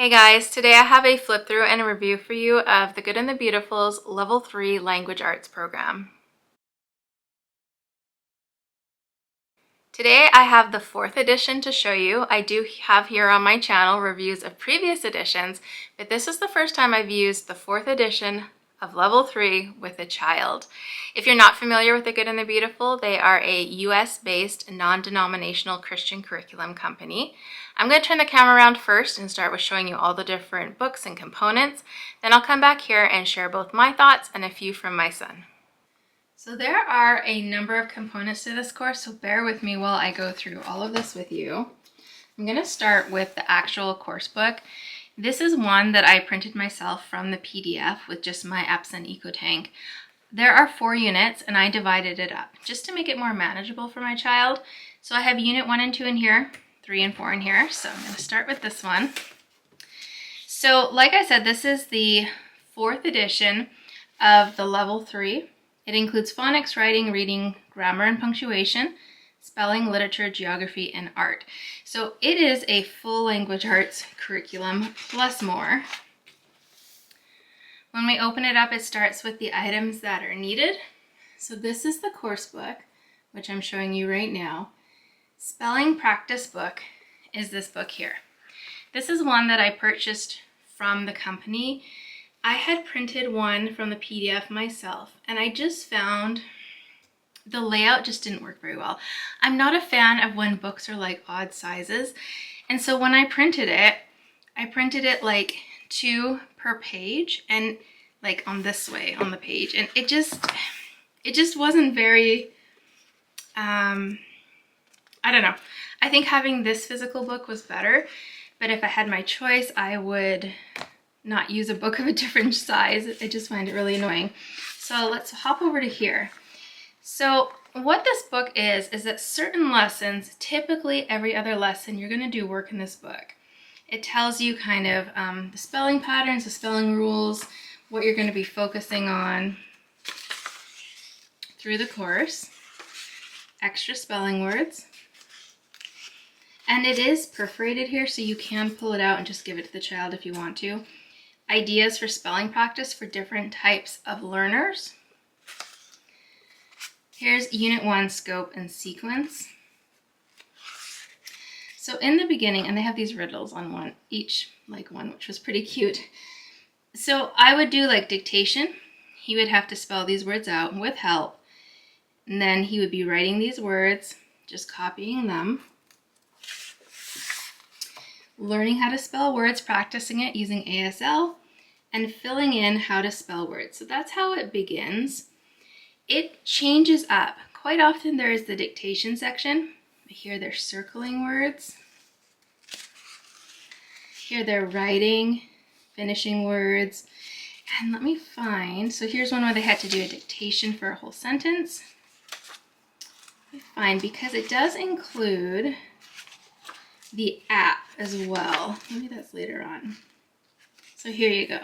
Hey guys, today I have a flip through and a review for you of The Good and the Beautiful's Level 3 Language Arts program. Today I have the 4th edition to show you. I do have here on my channel reviews of previous editions, but this is the first time I've used the 4th edition of Level 3 with a child. If you're not familiar with The Good and the Beautiful, they are a US-based non-denominational Christian curriculum company. I'm going to turn the camera around first and start with showing you all the different books and components. Then I'll come back here and share both my thoughts and a few from my son. So there are a number of components to this course, so bear with me while I go through all of this with you. I'm going to start with the actual course book. This is one that I printed myself from the PDF with just my Epson EcoTank. There are 4 units and I divided it up just to make it more manageable for my child. So I have unit 1 and 2 in here, 3 and 4 in here. So I'm going to start with this one. So like I said, this is the 4th edition of the Level 3. It includes phonics, writing, reading, grammar and punctuation, spelling, literature, geography, and art. So it is a full language arts curriculum plus more. When we open it up, it starts with the items that are needed. So this is the course book, which I'm showing you right now. Spelling practice book is this book here. This is one that I purchased from the company. I had printed one from the PDF myself, and I just found the layout just didn't work very well. I'm not a fan of when books are like odd sizes, and so when I printed it like 2 per page, and like on this way on the page, and it just wasn't very I don't know. I think having this physical book was better, but if I had my choice, I would not use a book of a different size. I just find it really annoying. So let's hop over to here. So what this book is that certain lessons, typically every other lesson, you're going to do work in this book. It tells you kind of the spelling patterns, the spelling rules, what you're going to be focusing on through the course, extra spelling words. And it is perforated here, so you can pull it out and just give it to the child if you want to. Ideas for spelling practice for different types of learners. Here's Unit 1, Scope and Sequence. So in the beginning, and they have these riddles on one, each like one, which was pretty cute. So I would do like dictation. He would have to spell these words out with help. And then he would be writing these words, just copying them. Learning how to spell words, practicing it using ASL, and filling in how to spell words. So that's how it begins. It changes up. Quite often there is the dictation section. Here they're circling words. Here they're writing, finishing words. And let me find, so here's one where they had to do a dictation for a whole sentence. Let me find, because it does include the app as well. Maybe that's later on. So here you go.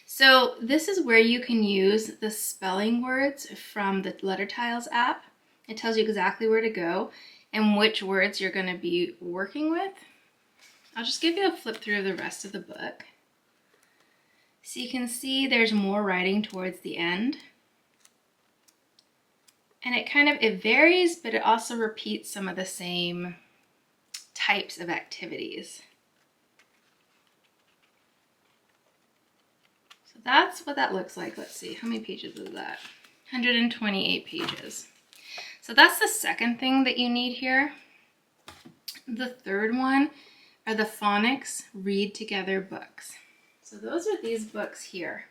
So this is where you can use the spelling words from the Letter Tiles app. It tells you exactly where to go and which words you're going to be working with. I'll just give you a flip through of the rest of the book. So you can see there's more writing towards the end. And it varies, but it also repeats some of the same types of activities. So that's what that looks like. Let's see, how many pages is that? 128 pages. So that's the second thing that you need here. The third one are the phonics read together books. So those are these books here.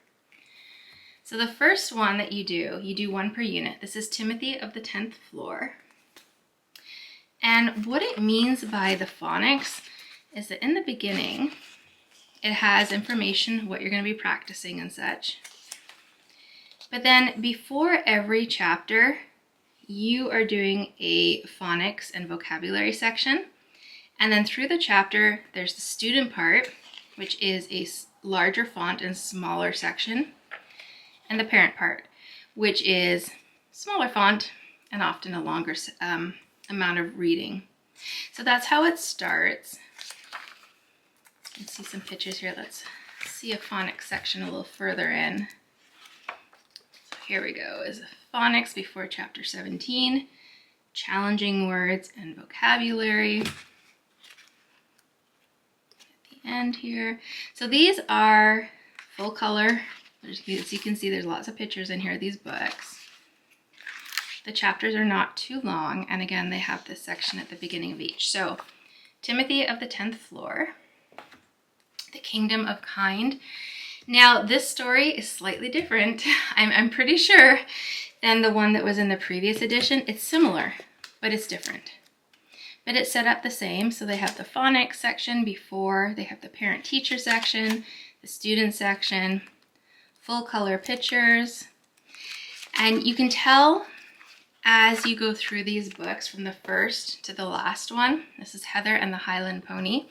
So the first one that you do 1 per unit. This is Timothy of the 10th Floor. And what it means by the phonics is that in the beginning, it has information, what you're going to be practicing and such. But then before every chapter, you are doing a phonics and vocabulary section. And then through the chapter, there's the student part, which is a larger font and smaller section. And the parent part, which is smaller font and often a longer amount of reading. So that's how it starts. You can see some pictures here. Let's see a phonics section a little further in. So here we go, is phonics before chapter 17, challenging words and vocabulary. At the end here. So these are full color. As you can see, there's lots of pictures in here, these books. The chapters are not too long, and again, they have this section at the beginning of each. So, Timothy of the 10th Floor, The Kingdom of Kind. Now, this story is slightly different, I'm pretty sure, than the one that was in the previous edition. It's similar, but it's different. But it's set up the same, so they have the phonics section before, they have the parent-teacher section, the student section, full color pictures, and you can tell as you go through these books from the first to the last one, this is Heather and the Highland Pony,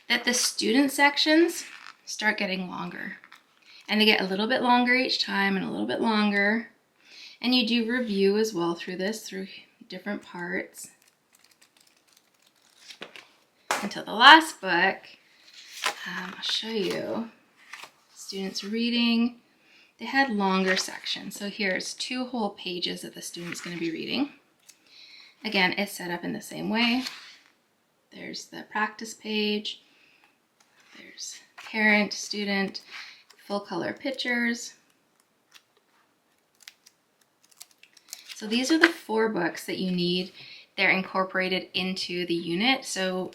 that the student sections start getting longer. And they get a little bit longer each time and a little bit longer. And you do review as well through this, through different parts. Until the last book, I'll show you, students reading. They had longer sections. So here's 2 whole pages that the student's going to be reading. Again, it's set up in the same way. There's the practice page. There's parent, student, full color pictures. So these are the 4 books that you need. They're incorporated into the unit. So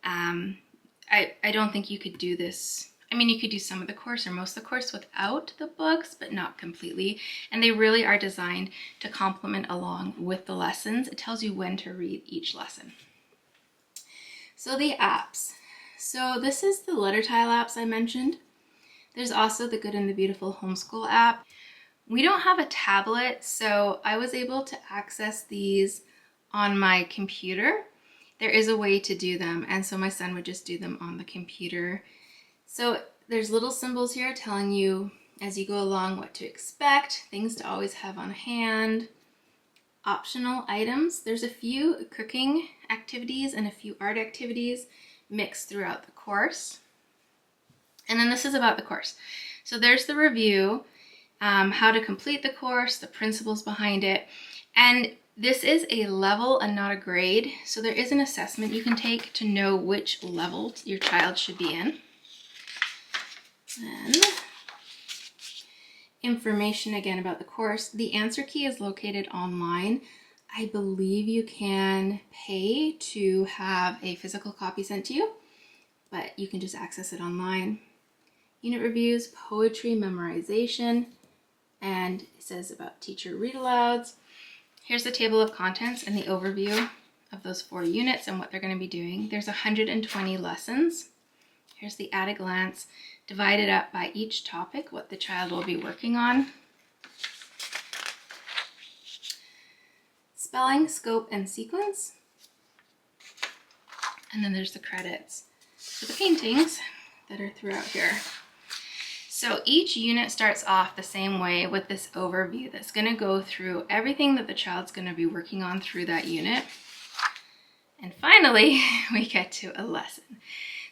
I don't think you could do this. I mean, you could do some of the course or most of the course without the books, but not completely. And they really are designed to complement along with the lessons. It tells you when to read each lesson. So the apps. So this is the letter tile apps I mentioned. There's also the Good and the Beautiful Homeschool app. We don't have a tablet, so I was able to access these on my computer. There is a way to do them, and so my son would just do them on the computer. So there's little symbols here telling you as you go along what to expect, things to always have on hand, optional items. There's a few cooking activities and a few art activities mixed throughout the course. And then this is about the course. So there's the review, how to complete the course, the principles behind it. And this is a level and not a grade. So there is an assessment you can take to know which level your child should be in. Then, information again about the course. The answer key is located online. I believe you can pay to have a physical copy sent to you, but you can just access it online. Unit reviews, poetry, memorization, and it says about teacher read-alouds. Here's the table of contents and the overview of those 4 units and what they're going to be doing. There's 120 lessons. Here's the at a glance, divided up by each topic, what the child will be working on. Spelling, scope, and sequence. And then there's the credits for the paintings that are throughout here. So each unit starts off the same way with this overview that's going to go through everything that the child's going to be working on through that unit. And finally, we get to a lesson.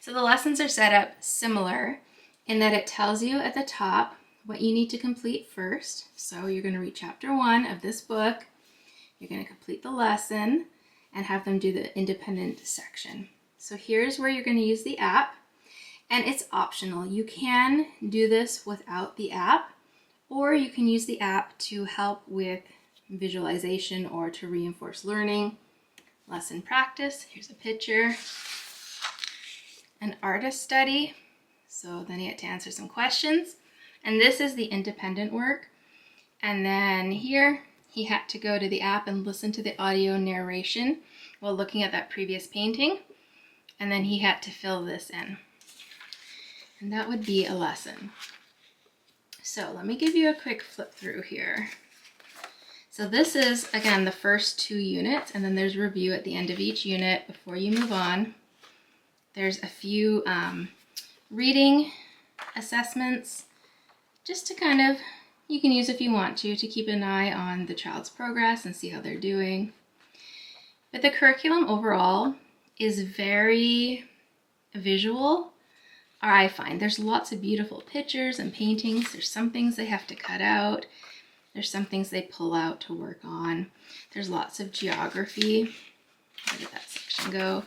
So the lessons are set up similar in that it tells you at the top what you need to complete first. So you're going to read chapter 1 of this book. You're going to complete the lesson and have them do the independent section. So here's where you're going to use the app, and it's optional. You can do this without the app, or you can use the app to help with visualization or to reinforce learning. Lesson practice, here's a picture. An artist study, so then you have to answer some questions. And this is the independent work. And then here, he had to go to the app and listen to the audio narration while looking at that previous painting. And then he had to fill this in. And that would be a lesson. So let me give you a quick flip through here. So this is, again, the first 2 units, and then there's review at the end of each unit before you move on. There's a few reading assessments, just to kind of, you can use if you want to keep an eye on the child's progress and see how they're doing. But the curriculum overall is very visual, or I find. There's lots of beautiful pictures and paintings. There's some things they have to cut out. There's some things they pull out to work on. There's lots of geography. Where did that section go?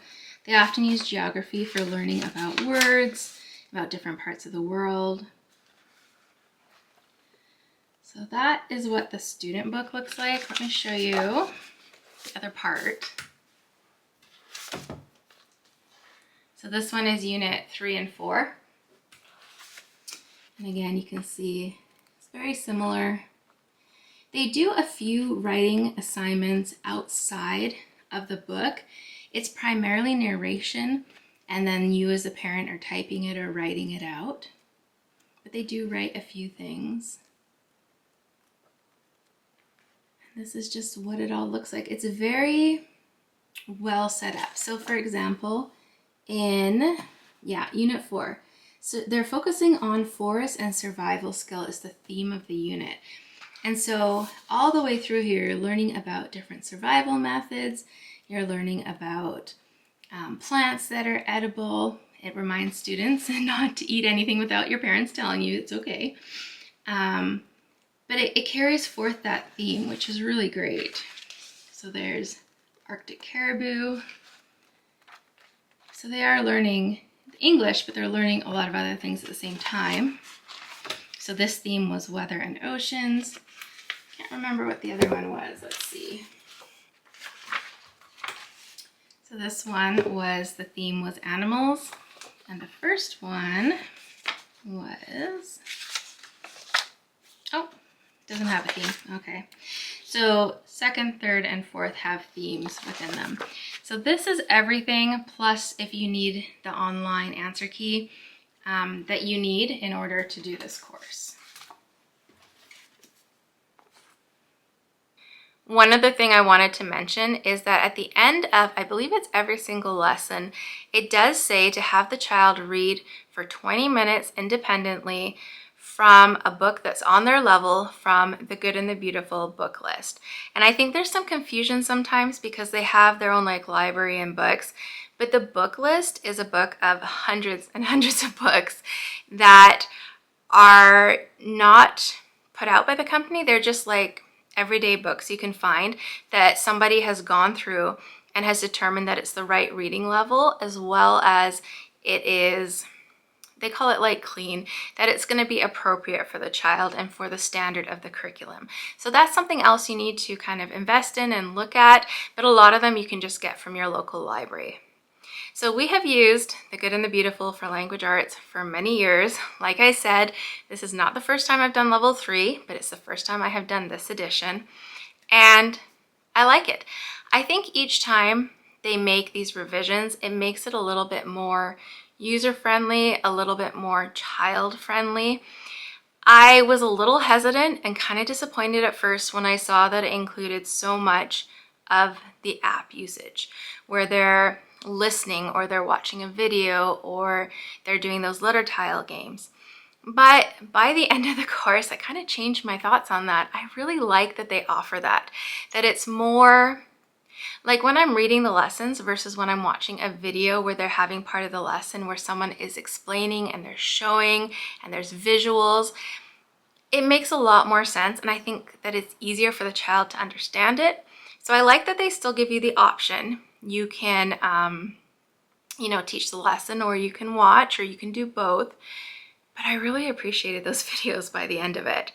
They often use geography for learning about words, about different parts of the world. So that is what the student book looks like. Let me show you the other part. So this one is unit 3 and 4. And again, you can see it's very similar. They do a few writing assignments outside of the book. It's primarily narration, and then you as a parent are typing it or writing it out. But they do write a few things. And this is just what it all looks like. It's very well set up. So for example, in unit 4, so they're focusing on forest and survival skill is the theme of the unit. And so all the way through here, you're learning about different survival methods. You're learning about plants that are edible. It reminds students not to eat anything without your parents telling you it's okay. But it carries forth that theme, which is really great. So there's Arctic caribou. So they are learning English, but they're learning a lot of other things at the same time. So this theme was weather and oceans. Can't remember what the other one was. Let's see. So this one was, the theme was animals. And the first one was, oh, doesn't have a theme. Okay. So second, third, and fourth have themes within them. So this is everything, plus if you need the online answer key that you need in order to do this course. One other thing I wanted to mention is that at the end of, I believe it's every single lesson, it does say to have the child read for 20 minutes independently from a book that's on their level from the Good and the Beautiful book list. And I think there's some confusion sometimes because they have their own like library and books, but the book list is a book of hundreds and hundreds of books that are not put out by the company. They're just like everyday books you can find that somebody has gone through and has determined that it's the right reading level, as well as it is, they call it like clean, that it's going to be appropriate for the child and for the standard of the curriculum. So that's something else you need to kind of invest in and look at, but a lot of them you can just get from your local library. So we have used The Good and the Beautiful for language arts for many years. Like I said, this is not the first time I've done level 3, but it's the first time I have done this edition. And I like it. I think each time they make these revisions, it makes it a little bit more user-friendly, a little bit more child-friendly. I was a little hesitant and kind of disappointed at first when I saw that it included so much of the app usage, where they're listening or they're watching a video or they're doing those letter tile games. But by the end of the course, I kind of changed my thoughts on that. I really like that they offer that it's more like when I'm reading the lessons versus when I'm watching a video where they're having part of the lesson where someone is explaining and they're showing and there's visuals. It makes a lot more sense, and I think that it's easier for the child to understand it. So I like that they still give you the option. You can, teach the lesson, or you can watch, or you can do both. But I really appreciated those videos by the end of it.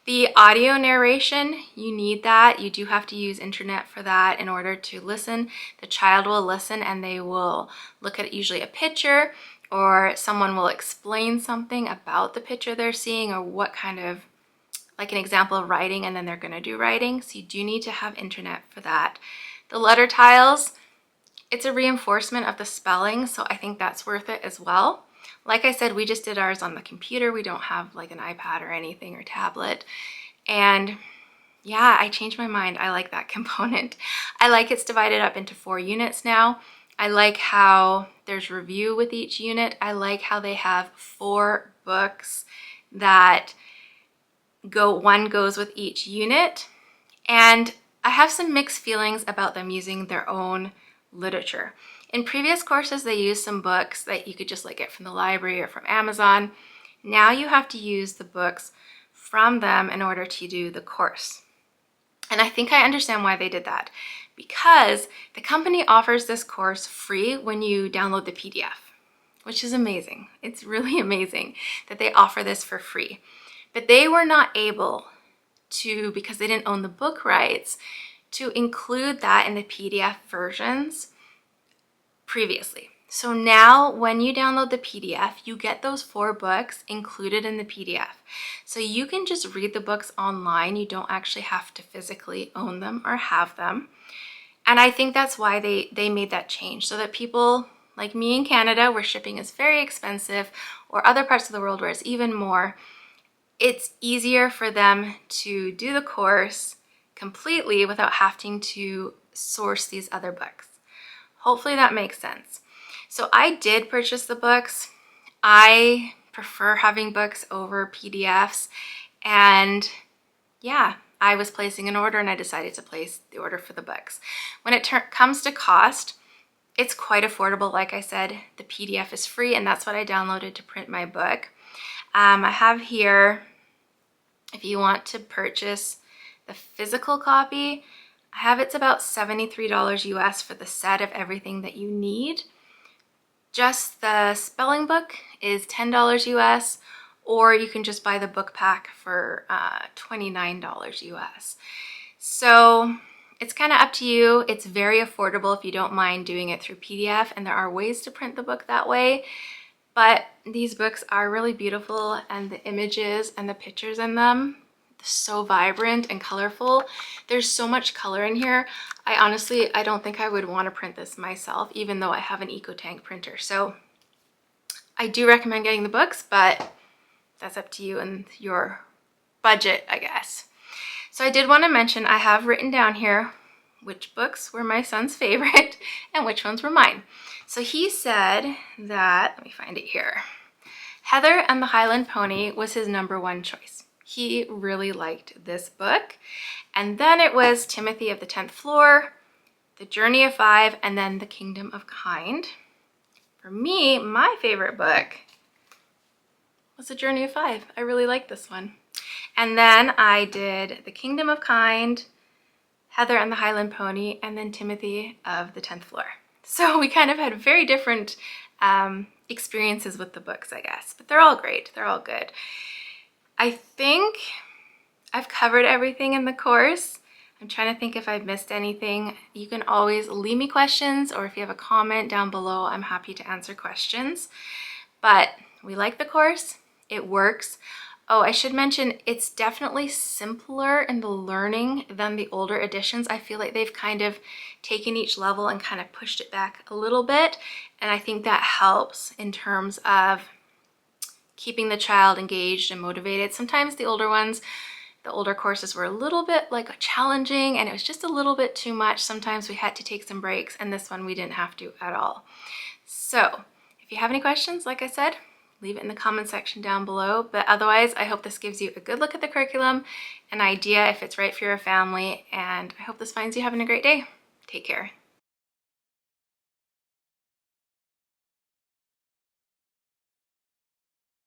The audio narration, you need that. You do have to use internet for that in order to listen. The child will listen and they will look at usually a picture, or someone will explain something about the picture they're seeing, or what kind of, like an example of writing, and then they're going to do writing. So you do need to have internet for that. The letter tiles, it's a reinforcement of the spelling, so I think that's worth it as well. Like I said, we just did ours on the computer. We don't have like an iPad or anything, or tablet. And yeah, I changed my mind. I like that component. I like it's divided up into 4 units now. I like how there's review with each unit. I like how they have 4 books that one goes with each unit. And I have some mixed feelings about them using their own literature. In previous courses, they used some books that you could just like get from the library or from Amazon. Now you have to use the books from them in order to do the course. And I think I understand why they did that, because the company offers this course free when you download the PDF, which is amazing. It's really amazing that they offer this for free. But they were not able to, because they didn't own the book rights, to include that in the PDF versions previously. So now when you download the PDF, you get those 4 books included in the PDF. So you can just read the books online. You don't actually have to physically own them or have them. And I think that's why they made that change, so that people like me in Canada, where shipping is very expensive, or other parts of the world where it's even more, it's easier for them to do the course completely without having to source these other books. Hopefully that makes sense. So I did purchase the books. I prefer having books over PDFs, and yeah, I was placing an order and I decided to place the order for the books. When it comes to cost, it's quite affordable. Like I said, the PDF is free, and that's what I downloaded to print my book. I have here, if you want to purchase the physical copy, I have it's about $73 US for the set of everything that you need. Just the spelling book is $10 US, or you can just buy the book pack for $29 US. So it's kind of up to you. It's very affordable if you don't mind doing it through PDF, and there are ways to print the book that way. But these books are really beautiful, and the images and the pictures in them, so vibrant and colorful. There's so much color in here. I don't think I would want to print this myself, even though I have an EcoTank printer. So I do recommend getting the books, but that's up to you and your budget, I guess. So I did want to mention, I have written down here which books were my son's favorite and which ones were mine. So he said that, let me find it here, Heather and the Highland Pony was his #1 choice. He really liked this book. And then it was Timothy of the 10th Floor, The Journey of 5, and then The Kingdom of Kind. For me, my favorite book was The Journey of 5. I really liked this one. And then I did The Kingdom of Kind, Heather and the Highland Pony, and then Timothy of the 10th Floor. So we kind of had very different experiences with the books, I guess. But they're all great. They're all good. I think I've covered everything in the course. I'm trying to think if I've missed anything. You can always leave me questions, or if you have a comment down below, I'm happy to answer questions. But we like the course. It works. Oh, I should mention, it's definitely simpler in the learning than the older editions. I feel like they've kind of taken each level and kind of pushed it back a little bit. And I think that helps in terms of keeping the child engaged and motivated. Sometimes the older ones, the older courses were a little bit like challenging, and it was just a little bit too much. Sometimes we had to take some breaks, and this one we didn't have to at all. So if you have any questions, like I said, leave it in the comment section down below. But otherwise, I hope this gives you a good look at the curriculum, an idea if it's right for your family, and I hope this finds you having a great day. Take care.